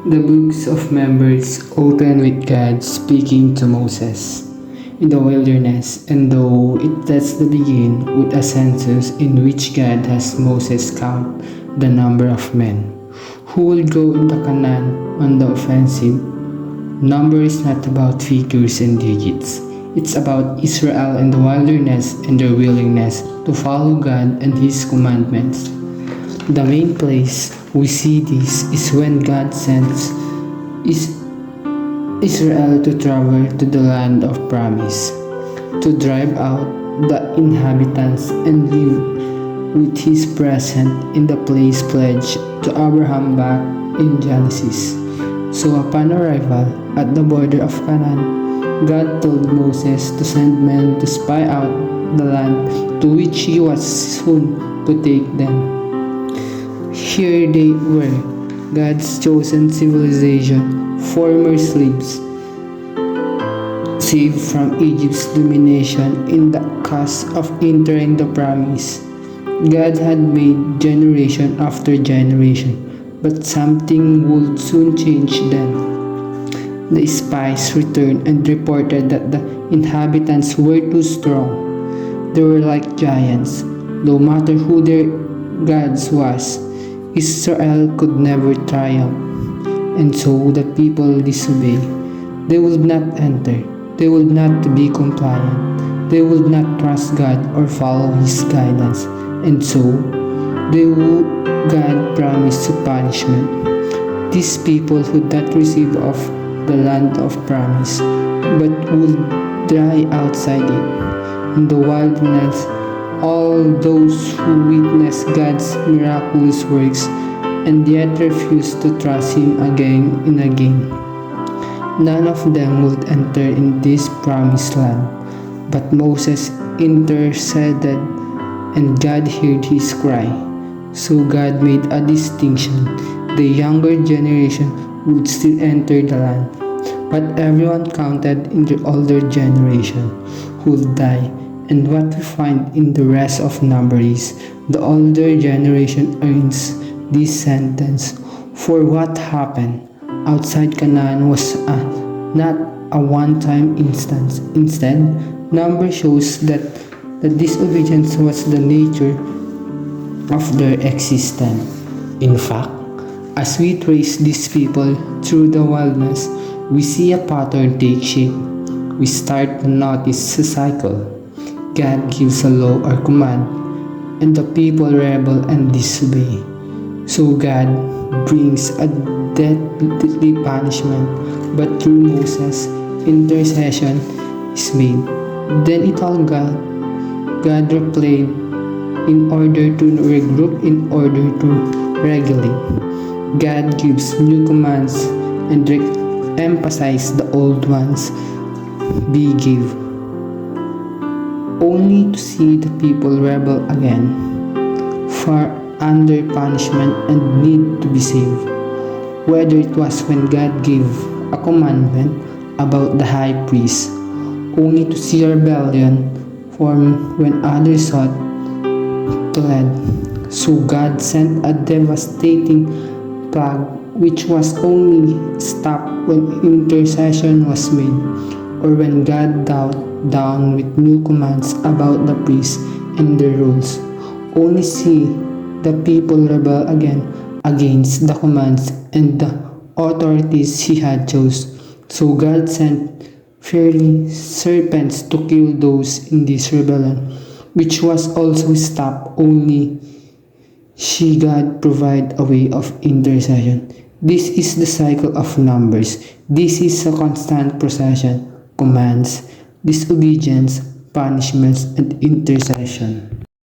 The books of members open with God speaking to Moses in the wilderness, and though it does begin with a census in which God has Moses count the number of men who will go into Canaan on the offensive, number is not about figures and digits. It's about Israel in the wilderness and their willingness to follow God and His commandments. The main place we see this is when God sends Israel to travel to the land of promise, to drive out the inhabitants and live with His presence in the place pledged to Abraham back in Genesis. So upon arrival at the border of Canaan, God told Moses to send men to spy out the land to which he was soon to take them. Here they were, God's chosen civilization, former slaves, saved from Egypt's domination in the cusp of entering the promise. God had made generation after generation, but something would soon change then. The spies returned and reported that the inhabitants were too strong. They were like giants. No matter who their gods was, Israel could never triumph. And so the people disobeyed. They would not enter. They would not be compliant. They would not trust God or follow His guidance. And so, God promised punishment. These people would not receive of the land of promise, but would die outside it. In the wilderness, all those who witness God's miraculous works and yet refuse to trust Him again and again. None of them would enter in this promised land, but Moses interceded and God heard his cry. So God made a distinction. The younger generation would still enter the land, but everyone counted in the older generation would die. And what we find in the rest of Numbers is the older generation earns this sentence. For what happened outside Canaan was not a one-time instance. Instead, Numbers shows that the disobedience was the nature of their existence. In fact, as we trace these people through the wilderness, we see a pattern take shape. We start to notice a cycle. God gives a law or command, and the people rebel and disobey. So God brings a deadly punishment, but through Moses, intercession is made. Then it all God replayed in order to regroup, in order to regulate. God gives new commands and emphasize the old ones Be gave, only to see the people rebel again, far under punishment and need to be saved. Whether it was when God gave a commandment about the high priest, only to see rebellion form when others sought to lead. So God sent a devastating plague which was only stopped when intercession was made, or when God bowed down with new commands about the priests and their rules. Only see the people rebel again against the commands and the authorities He had chose. So God sent fiery serpents to kill those in this rebellion, which was also stopped only God provide a way of intercession. This is the cycle of Numbers. This is a constant procession, commands, disobedience, punishments, and intercession.